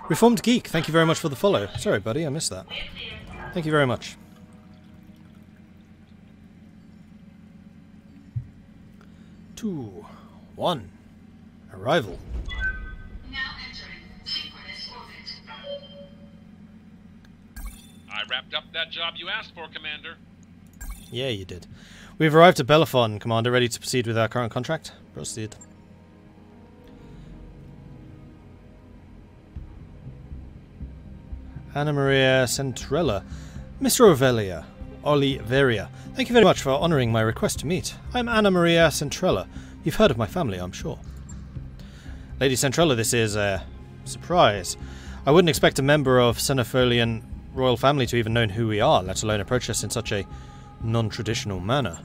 Reformed Geek, thank you very much for the follow. Sorry, buddy, I missed that. Thank you very much. Two, one, arrival. Now entering synchronous orbit. I wrapped up that job you asked for, Commander. Yeah, you did. We've arrived at Bellefonte, Commander, ready to proceed with our current contract. Proceed. Anna Maria Centrella. Mr. Oliveria. Thank you very much for honouring my request to meet. I'm Anna Maria Centrella. You've heard of my family, I'm sure. Lady Centrella, this is a surprise. I wouldn't expect a member of Cenefolian royal family to even know who we are, let alone approach us in such a non-traditional manner.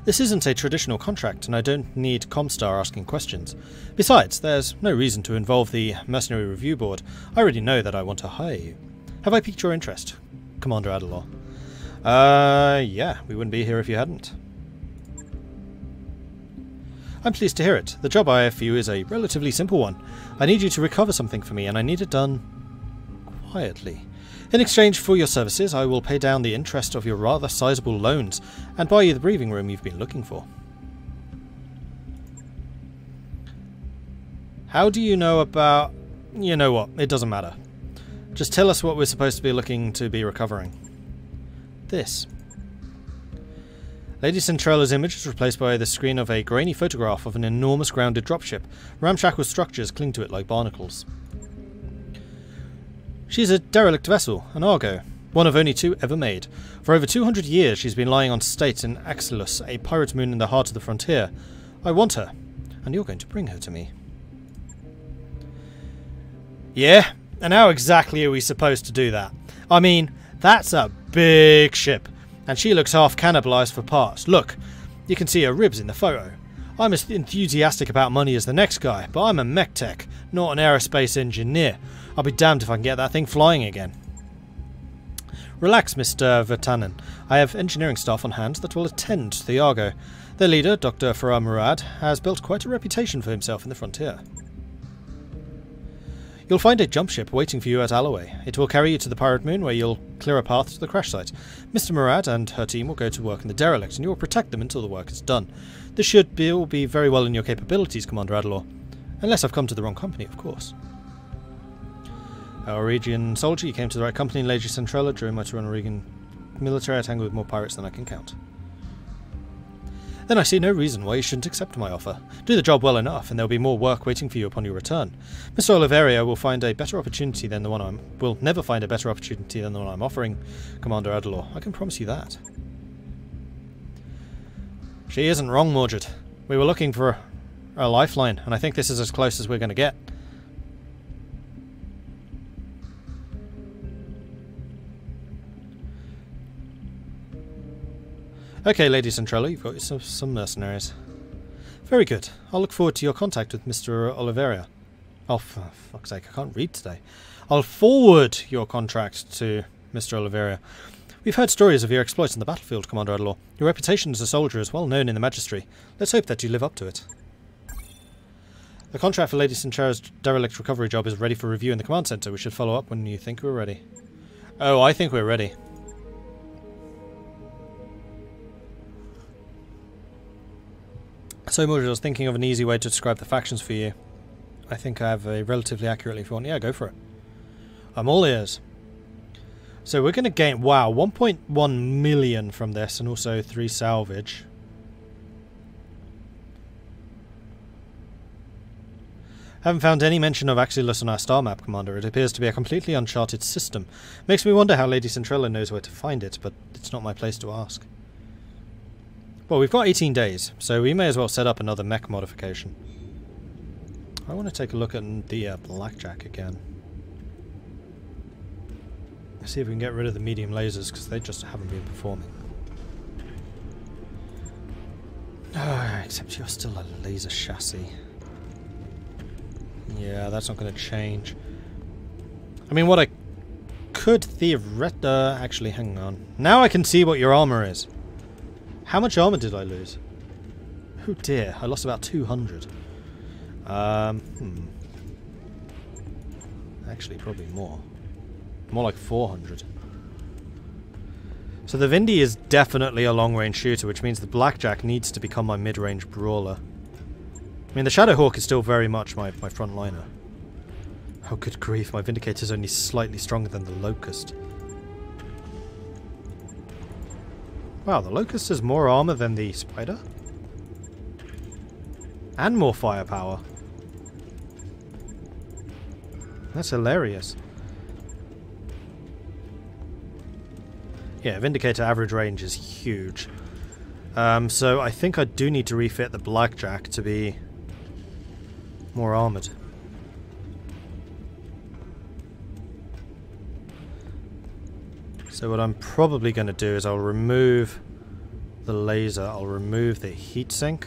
This isn't a traditional contract, and I don't need Comstar asking questions. Besides, there's no reason to involve the Mercenary Review Board. I already know that I want to hire you. Have I piqued your interest, Commander Adelaw? Yeah, we wouldn't be here if you hadn't. I'm pleased to hear it. The job I have for you is a relatively simple one. I need you to recover something for me, and I need it done quietly. In exchange for your services, I will pay down the interest of your rather sizable loans and buy you the breathing room you've been looking for. How do you know about... You know what, it doesn't matter. Just tell us what we're supposed to be looking to be recovering. This. Lady Centrella's image is replaced by the screen of a grainy photograph of an enormous grounded dropship. Ramshackle structures cling to it like barnacles. She's a derelict vessel, an Argo, one of only 2 ever made. For over 200 years she's been lying on state in Axilus, a pirate moon in the heart of the frontier. I want her, and you're going to bring her to me. Yeah, and how exactly are we supposed to do that? I mean, that's a big ship, and she looks half cannibalised for parts. Look, you can see her ribs in the photo. I'm as enthusiastic about money as the next guy, but I'm a mech tech, not an aerospace engineer. I'll be damned if I can get that thing flying again. Relax, Mr. Vertanen. I have engineering staff on hand that will attend to the Argo. Their leader, Dr. Farah Murad, has built quite a reputation for himself in the frontier. You'll find a jump ship waiting for you at Alloway. It will carry you to the pirate moon, where you'll clear a path to the crash site. Mr. Murad and her team will go to work in the derelict, and you will protect them until the work is done. This should all be very well in your capabilities, Commander Adelaw. Unless I've come to the wrong company, of course. Our Region soldier, you came to the right company, Lady Centrella. During my tour on Oregon military, I tangled with more pirates than I can count. Then I see no reason why you shouldn't accept my offer. Do the job well enough, and there'll be more work waiting for you upon your return. Mr. Oliveria will find a better opportunity than the one will never find a better opportunity than the one I'm offering, Commander Adelaw. I can promise you that. She isn't wrong, Mordred. We were looking for a lifeline, and I think this is as close as we're going to get. Okay, Lady Centrella, you've got some mercenaries. Very good. I'll look forward to your contact with Mr. Oliveria. Oh, for fuck's sake, I can't read today. I'll forward your contract to Mr. Oliveria. We've heard stories of your exploits on the battlefield, Commander Adelaw. Your reputation as a soldier is well known in the Magistry. Let's hope that you live up to it. The contract for Lady Centrella's derelict recovery job is ready for review in the command centre. We should follow up when you think we're ready. Oh, I think we're ready. So, Mordred, I was thinking of an easy way to describe the factions for you. I think I have a relatively accurately if you want. Yeah, go for it. I'm all ears. So we're going to gain, wow, 1.1 million from this, and also 3 salvage. Haven't found any mention of Axilus on our star map, Commander. It appears to be a completely uncharted system. Makes me wonder how Lady Centrella knows where to find it, but it's not my place to ask. Well, we've got 18 days, so we may as well set up another mech modification. I want to take a look at the Blackjack again. See if we can get rid of the medium lasers, because they just haven't been performing. Except you're still a laser chassis. Yeah, that's not going to change. I mean, what I could theoretically... actually, hang on. Now I can see what your armor is. How much armor did I lose? Oh dear, I lost about 200. Actually, probably more. More like 400. So the Vindy is definitely a long-range shooter, which means the Blackjack needs to become my mid-range brawler. I mean, the Shadowhawk is still very much my front liner. Oh, good grief, my Vindicator's only slightly stronger than the Locust. Wow, the Locust has more armor than the Spider? And more firepower. That's hilarious. Yeah, Vindicator average range is huge. So I think I do need to refit the Blackjack to be more armored. So what I'm probably going to do is I'll remove the laser, I'll remove the heatsink,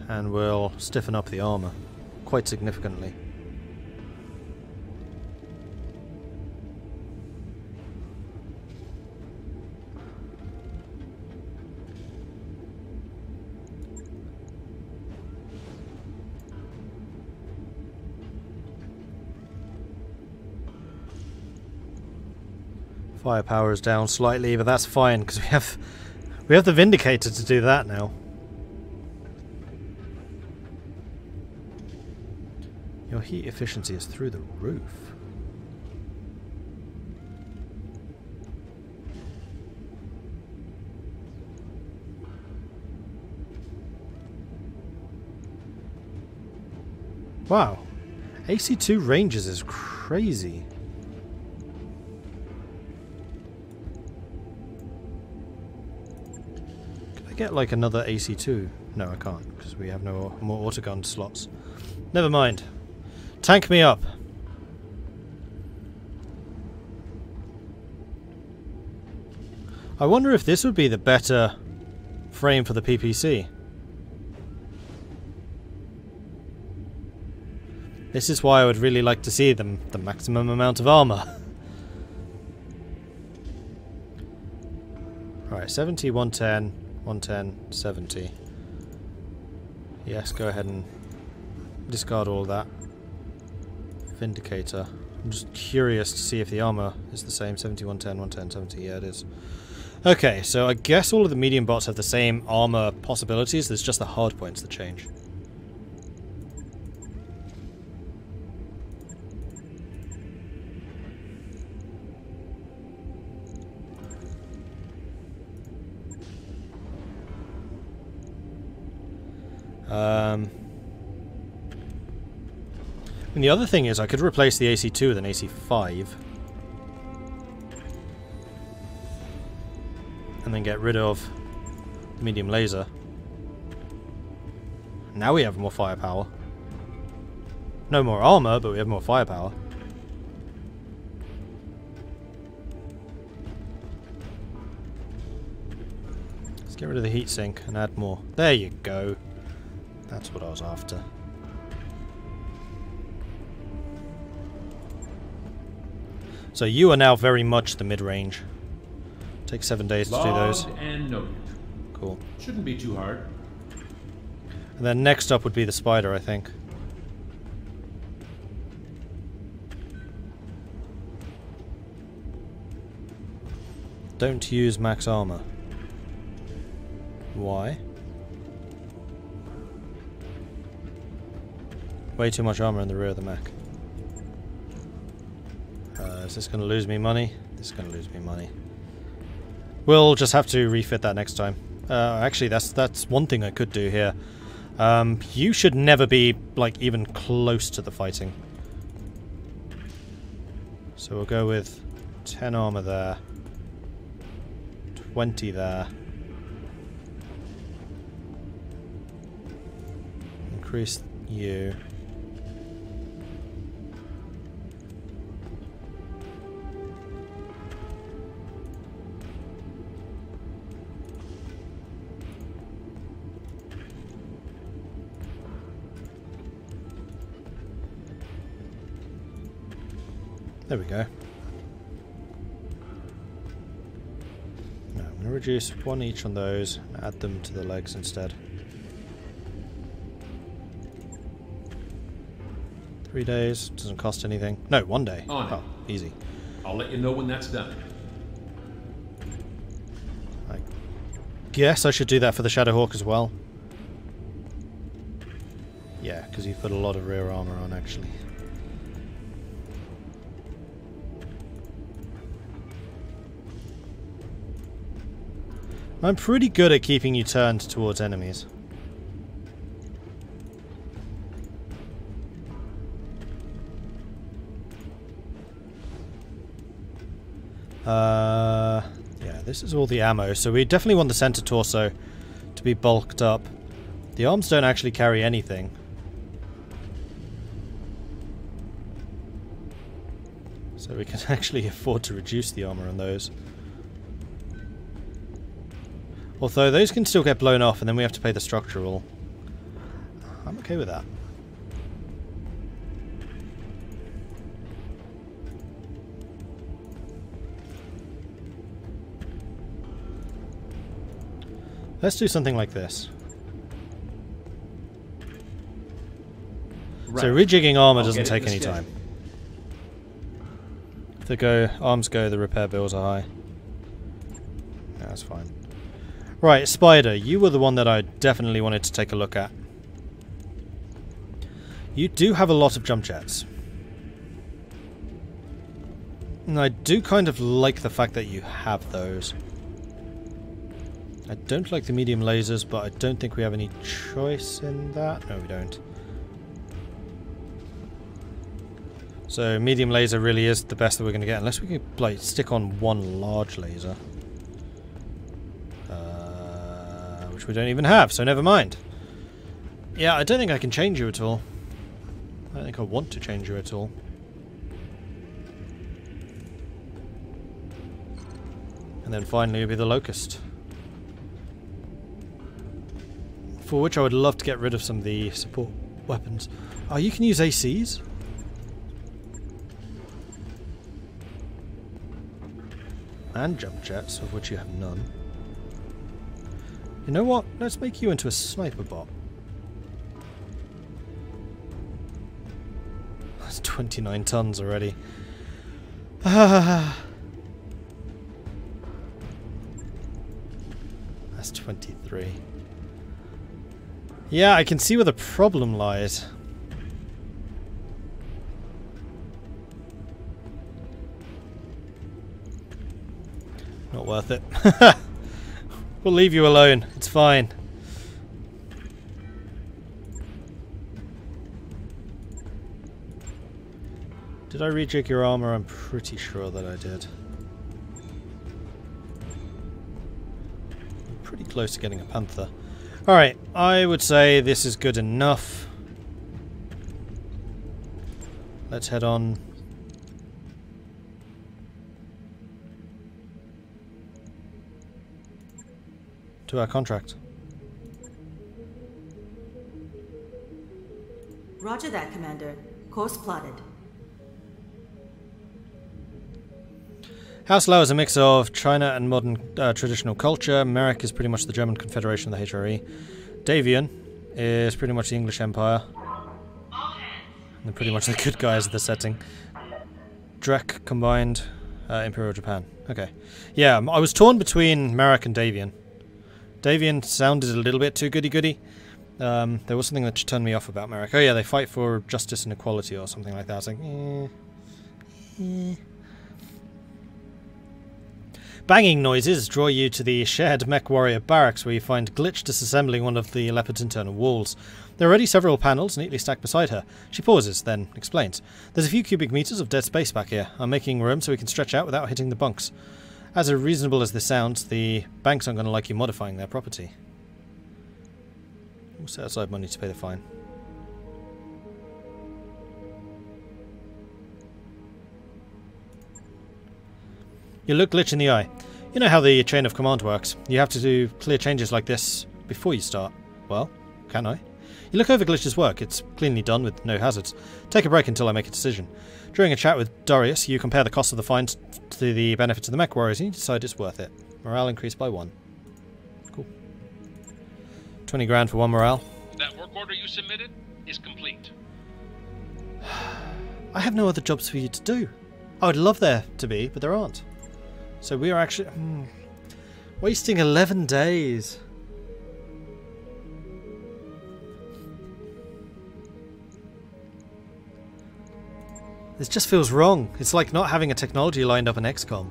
and we'll stiffen up the armor quite significantly. Firepower is down slightly, but that's fine because we have the Vindicator to do that now. Your heat efficiency is through the roof. Wow. AC2 ranges is crazy. Get like another AC2? No, I can't, because we have no more autogun slots. Never mind. Tank me up. I wonder if this would be the better frame for the PPC. This is why I would really like to see them the maximum amount of armor. Alright, 70, 110. 110, 70. Yes, go ahead and discard all that. Vindicator. I'm just curious to see if the armor is the same. 70, 110, 110, 70. Yeah, it is. Okay, so I guess all of the medium bots have the same armor possibilities. There's just the hard points that change. And the other thing is I could replace the AC2 with an AC5 and then get rid of the medium laser. Now we have more firepower. No more armor, but we have more firepower. Let's get rid of the heatsink and add more. There you go. That's what I was after. So you are now very much the mid-range. Take 7 days to do those. And noted. Cool. Shouldn't be too hard. And then next up would be the Spider, I think. Don't use max armor. Why? Way too much armor in the rear of the mech. Is this going to lose me money? This is going to lose me money. We'll just have to refit that next time. Actually, that's one thing I could do here. You should never be, like, even close to the fighting. So we'll go with 10 armor there. 20 there. Increase you. There we go. Now I'm going to reduce one each on those and add them to the legs instead. 3 days. Doesn't cost anything. No, 1 day. On it. Oh, easy. I'll let you know when that's done. I guess I should do that for the Shadowhawk as well. Yeah, because you've put a lot of rear armor on, actually. I'm pretty good at keeping you turned towards enemies. Yeah, this is all the ammo, so we definitely want the center torso to be bulked up. The arms don't actually carry anything. So we can actually afford to reduce the armor on those. Although those can still get blown off and then we have to pay the structural. I'm okay with that. Let's do something like this. Right. So rejigging armor I'll doesn't get it take in the any schedule. time. If the arms go, the repair bills are high. Yeah, that's fine. Right, Spider, you were the one that I definitely wanted to take a look at. You do have a lot of jump jets. And I do kind of like the fact that you have those. I don't like the medium lasers, but I don't think we have any choice in that. No, we don't. So medium laser really is the best that we're going to get, unless we can like stick on one large laser. Which we don't even have, so never mind. Yeah, I don't think I can change you at all. I don't think I want to change you at all. And then finally it'll be the Locust. For which I would love to get rid of some of the support weapons. Oh, you can use ACs? And jump jets, of which you have none. You know what? Let's make you into a sniper bot. That's 29 tons already. That's 23. Yeah, I can see where the problem lies. Not worth it. We'll leave you alone. It's fine. Did I rejig your armor? I'm pretty sure that I did. I'm pretty close to getting a Panther. Alright, I would say this is good enough. Let's head on. To our contract. Roger that, Commander. Course plotted. House Lau is a mix of China and modern traditional culture. Merrick is pretty much the German Confederation of the HRE. Davian is pretty much the English Empire. And they're pretty much the good guys of the setting. Drek combined Imperial Japan. Okay. Yeah, I was torn between Merrick and Davian. Davian sounded a little bit too goody-goody. There was something that turned me off about Merrick. Oh yeah, they fight for justice and equality or something like that. I was like, Banging noises draw you to the shared mech warrior barracks, where you find Glitch disassembling one of the Leopard's internal walls. There are already several panels neatly stacked beside her. She pauses, then explains. There's a few cubic meters of dead space back here. I'm making room so we can stretch out without hitting the bunks. As reasonable as this sounds, the banks aren't going to like you modifying their property. We'll set aside money to pay the fine. You look Glitch in the eye. You know how the chain of command works. You have to do clear changes like this before you start. Well, can I? You look over Glitch's work. It's cleanly done with no hazards. Take a break until I make a decision. During a chat with Darius, you compare the cost of the fines to the benefits of the mech warriors and you decide it's worth it. Morale increased by 1. Cool. 20 grand for 1 morale. That work order you submitted is complete. I have no other jobs for you to do. I would love there to be, but there aren't. So we are actually... wasting 11 days. This just feels wrong. It's like not having a technology lined up in XCOM.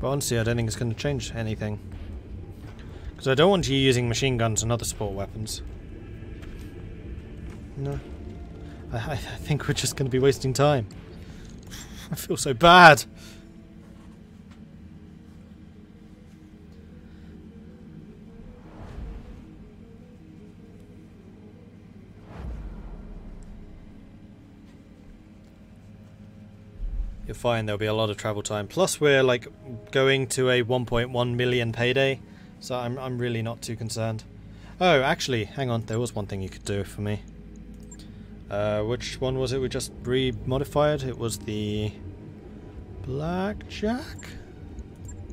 But honestly, I don't think it's going to change anything. Because I don't want you using machine guns and other support weapons. No. I think we're just going to be wasting time. I feel so bad. You're fine, there'll be a lot of travel time. Plus we're like going to a 1.1 million payday, so I'm really not too concerned. Oh, actually, hang on, there was one thing you could do for me. Which one was it we just re-modified? It was the Blackjack?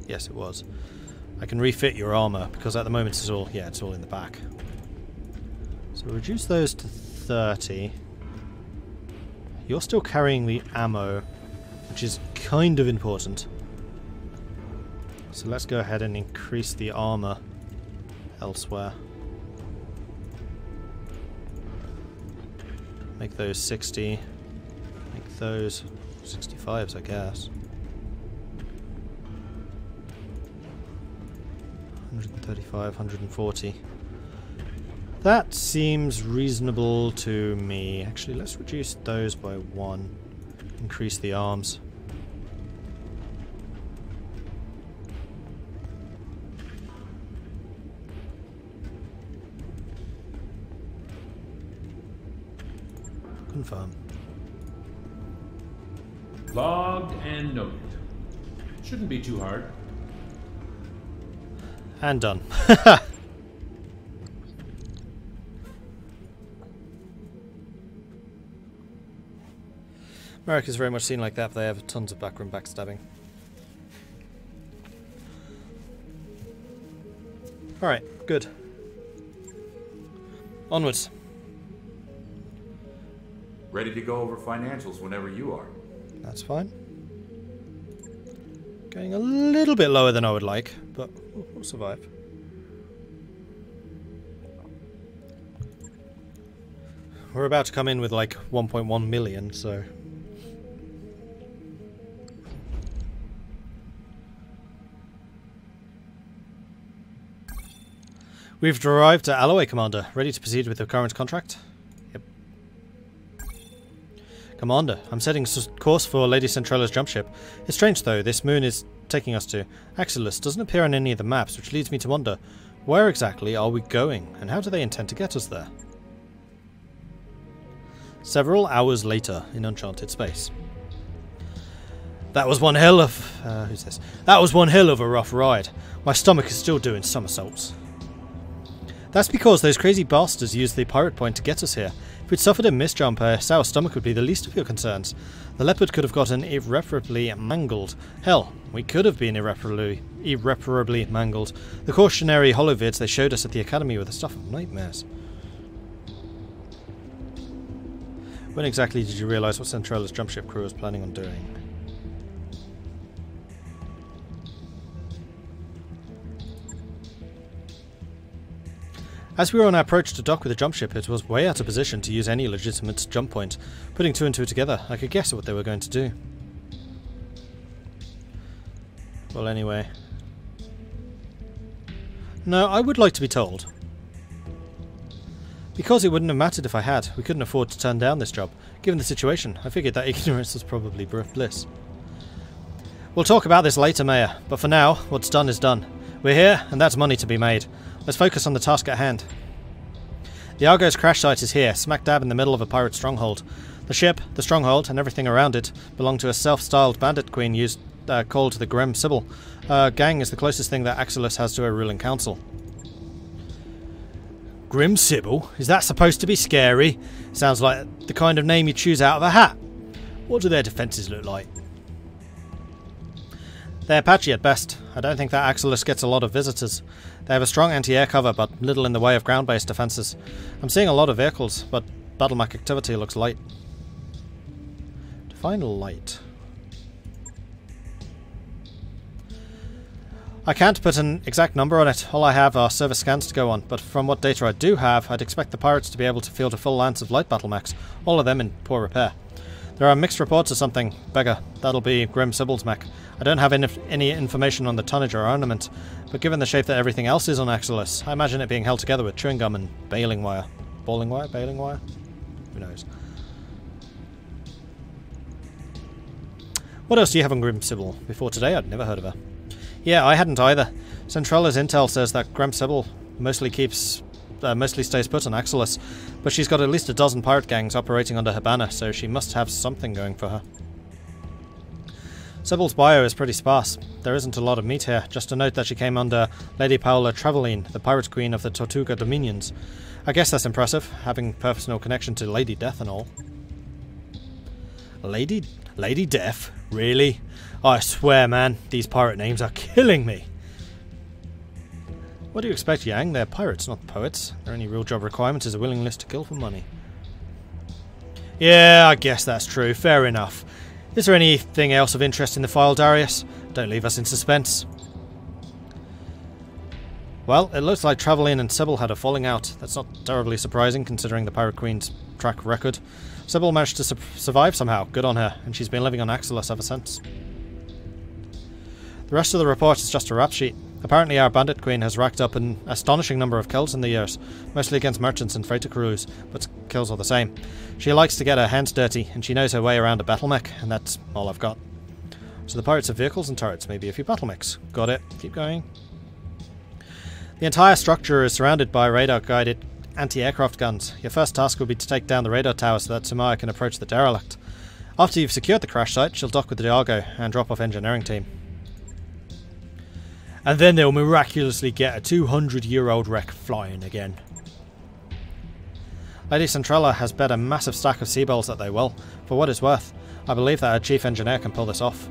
Yes, it was. I can refit your armor, because at the moment it's all, yeah, it's all in the back. So reduce those to 30. You're still carrying the ammo, which is kind of important. So let's go ahead and increase the armor elsewhere. Make those 60. Make those 65s, I guess. 135, 140. That seems reasonable to me. Actually, let's reduce those by 1. Increase the arms. Confirm. Logged and noted. Shouldn't be too hard. And done. America's very much seen like that, but they have tons of backroom backstabbing. Alright, good. Onwards. Ready to go over financials whenever you are. That's fine. Going a little bit lower than I would like, but we'll survive. We're about to come in with like 1.1 million, so... We've arrived at Alloway, Commander. Ready to proceed with the current contract? Yep. Commander, I'm setting course for Lady Centrala's jump ship. It's strange though, this moon is taking us to Axilus doesn't appear on any of the maps, which leads me to wonder, where exactly are we going, and how do they intend to get us there? Several hours later, in uncharted space. That was one hell of... who's this? That was one hell of a rough ride. My stomach is still doing somersaults. That's because those crazy bastards used the pirate point to get us here. If we'd suffered a misjump, our sour stomach would be the least of your concerns. The leopard could have gotten irreparably mangled. Hell, we could have been irreparably mangled. The cautionary holovids they showed us at the academy were the stuff of nightmares. When exactly did you realise what Centrala's jump ship crew was planning on doing? As we were on our approach to dock with the jump ship, it was way out of position to use any legitimate jump point. Putting two and two together, I could guess at what they were going to do. Well, anyway. No, I would like to be told. Because it wouldn't have mattered if I had. We couldn't afford to turn down this job. Given the situation, I figured that ignorance was probably bliss. We'll talk about this later, Mayor, but for now, what's done is done. We're here, and that's money to be made. Let's focus on the task at hand. The Argo's crash site is here, smack dab in the middle of a pirate stronghold. The ship, the stronghold, and everything around it belong to a self-styled bandit queen called the Grim Sybil. Gang is the closest thing that Axilus has to a ruling council. Grim Sybil? Is that supposed to be scary? Sounds like the kind of name you choose out of a hat. What do their defences look like? They're patchy at best. I don't think that Axelis gets a lot of visitors. They have a strong anti-air cover, but little in the way of ground-based defences. I'm seeing a lot of vehicles, but BattleTech activity looks light. Define light. I can't put an exact number on it. All I have are service scans to go on, but from what data I do have, I'd expect the pirates to be able to field a full lance of light battle mechs, all of them in poor repair. There are mixed reports of something. Beggar. That'll be Grim Sybil's mech. I don't have any information on the tonnage or armament, but given the shape that everything else is on Axelis, I imagine it being held together with chewing gum and baling wire. Balling wire? Baling wire? Who knows? What else do you have on Grim Sybil? Before today, I'd never heard of her. Yeah, I hadn't either. Centrala's intel says that Grim Sybil mostly stays put on Axelis, but she's got at least a dozen pirate gangs operating under her banner, so she must have something going for her. Sybil's bio is pretty sparse. There isn't a lot of meat here, just a note that she came under Lady Paola Trevelyan, the pirate queen of the Tortuga Dominions. I guess that's impressive, having personal connection to Lady Death and all. Lady Death? Really? I swear, man, these pirate names are killing me. What do you expect, Yang? They're pirates, not poets. Their only real job requirement is a willingness to kill for money. Yeah, I guess that's true. Fair enough. Is there anything else of interest in the file, Darius? Don't leave us in suspense. Well, it looks like Trevelyan and Sybil had a falling out. That's not terribly surprising, considering the Pirate Queen's track record. Sybil managed to survive somehow. Good on her, and she's been living on Axelis ever since. The rest of the report is just a rap sheet. Apparently our bandit queen has racked up an astonishing number of kills in the years, mostly against merchants and freighter crews, but kills are the same. She likes to get her hands dirty, and she knows her way around a battle mech, and that's all I've got. So the pirates have vehicles and turrets, maybe a few battle mechs. Got it. Keep going. The entire structure is surrounded by radar-guided anti-aircraft guns. Your first task will be to take down the radar tower so that Sumaya can approach the derelict. After you've secured the crash site, she'll dock with the Argo and drop off engineering team. And then they'll miraculously get a 200-year-old wreck flying again. Lady Centrella has bet a massive stack of seabells that they will. For what it's worth, I believe that her chief engineer can pull this off.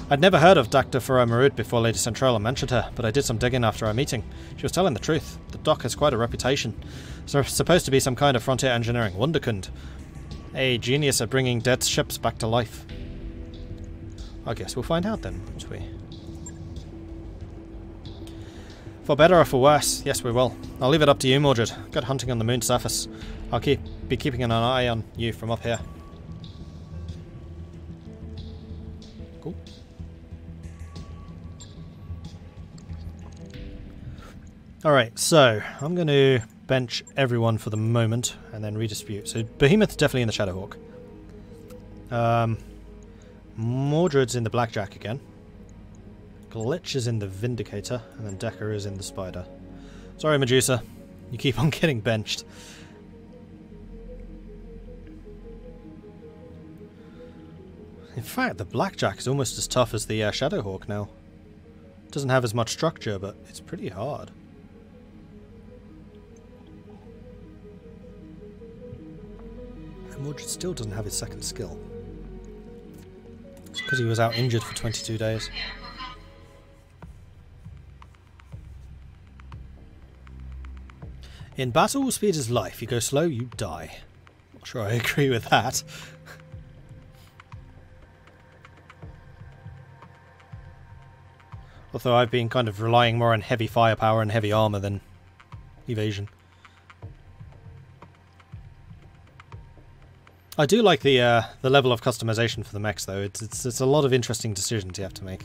I'd never heard of Dr. Farah Marud before Lady Centrella mentioned her, but I did some digging after our meeting. She was telling the truth. The dock has quite a reputation. It's supposed to be some kind of frontier engineering wunderkind. A genius at bringing dead ships back to life. I guess we'll find out then, won't we? For better or for worse, yes we will. I'll leave it up to you, Mordred. Good hunting on the moon's surface. I'll be keeping an eye on you from up here. Cool. Alright, so I'm going to bench everyone for the moment and then redistribute. So Behemoth's definitely in the Shadowhawk. Mordred's in the Blackjack again. Glitch is in the Vindicator, and then Decker is in the Spider. Sorry, Medusa. You keep on getting benched. In fact, the Blackjack is almost as tough as the Shadowhawk now. It doesn't have as much structure, but it's pretty hard. And Mordred still doesn't have his second skill. It's because he was out injured for 22 days. In battle, speed is life. You go slow, you die. Not sure I agree with that. Although I've been kind of relying more on heavy firepower and heavy armor than evasion. I do like the level of customization for the mechs, though. It's a lot of interesting decisions you have to make.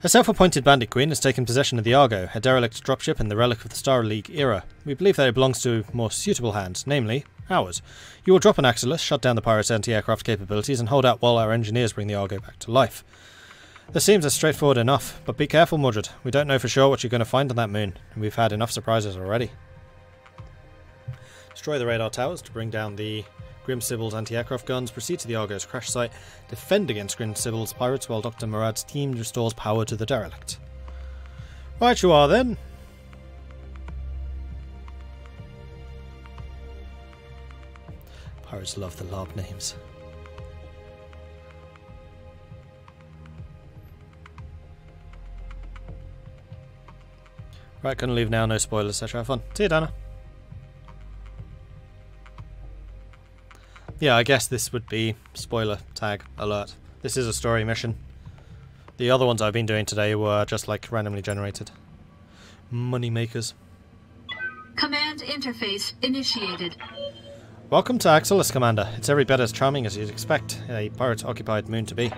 A self-appointed bandit queen has taken possession of the Argo, a derelict dropship in the relic of the Star League era. We believe that it belongs to more suitable hands, namely, ours. You will drop an Axelis, shut down the pirates' anti-aircraft capabilities, and hold out while our engineers bring the Argo back to life. This seems as straightforward enough, but be careful, Mordred. We don't know for sure what you're going to find on that moon, and we've had enough surprises already. Destroy the radar towers to bring down the Grim Sybil's anti-aircraft guns, proceed to the Argo's crash site, defend against Grim Sybil's pirates while Dr. Murad's team restores power to the derelict. Right you are then. Pirates love the lob names. Right, gonna leave now, no spoilers, etc. Have fun. See you, Dana. Yeah, I guess this would be spoiler tag alert. This is a story mission. The other ones I've been doing today were just like randomly generated. Money makers. Command interface initiated. Welcome to Axelis, Commander. It's every bit as charming as you'd expect a pirate-occupied moon to be.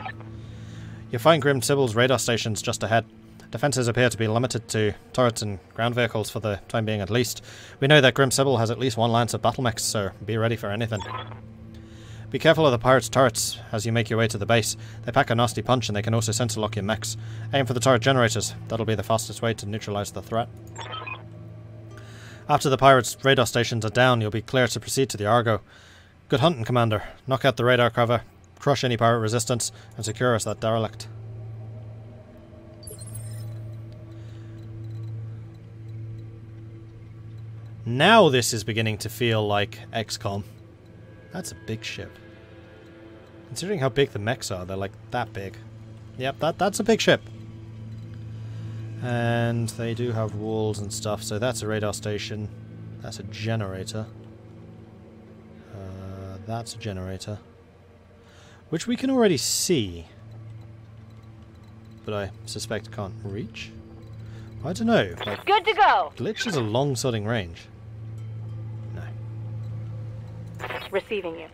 You'll find Grim Sybil's radar stations just ahead. Defences appear to be limited to turrets and ground vehicles for the time being at least. We know that Grim Sybil has at least one lance of battle mechs, so be ready for anything. Be careful of the pirates' turrets as you make your way to the base. They pack a nasty punch and they can also sensor lock your mechs. Aim for the turret generators. That'll be the fastest way to neutralise the threat. After the pirates' radar stations are down, you'll be clear to proceed to the Argo. Good hunting, Commander. Knock out the radar cover, crush any pirate resistance, and secure us that derelict. Now this is beginning to feel like XCOM. That's a big ship. Considering how big the mechs are, they're like that big. Yep, that's a big ship. And they do have walls and stuff, so that's a radar station. That's a generator. That's a generator. Which we can already see. But I suspect can't reach. I don't know. Like, Good to go. Glitch is a long sodding range. No. Receiving you.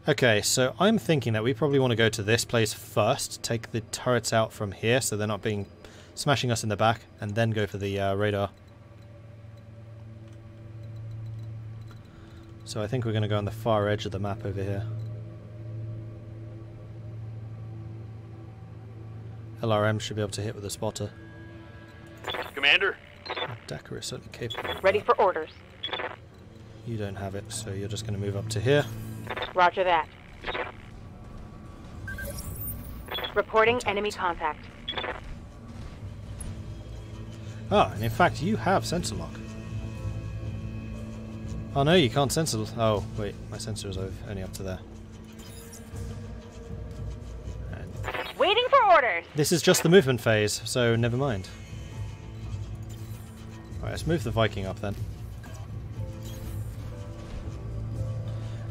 Okay, so I'm thinking that we probably want to go to this place first, take the turrets out from here so they're not being smashing us in the back, and then go for the radar. So I think we're going to go on the far edge of the map over here. LRM should be able to hit with a spotter. Commander? Decker is certainly capable of Ready that. for orders. You don't have it, so you're just going to move up to here. Roger that. Reporting enemy contact. Ah, and in fact you have sensor lock. Oh no, you can't sensor... Oh, wait, my sensor is only up to there. And Waiting for orders. this is just the movement phase, so never mind. Alright, let's move the Viking up then.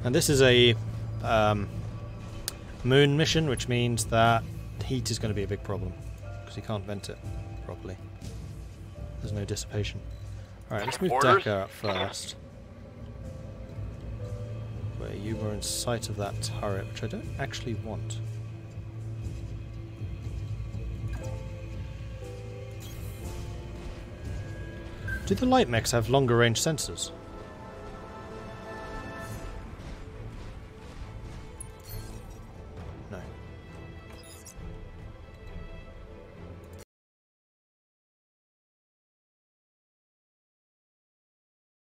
And this is a moon mission, which means that heat is going to be a big problem, because you can't vent it properly. There's no dissipation. Alright, let's move Orders? Decker up first. Where you were in sight of that turret, which I don't actually want. Do the light mechs have longer range sensors?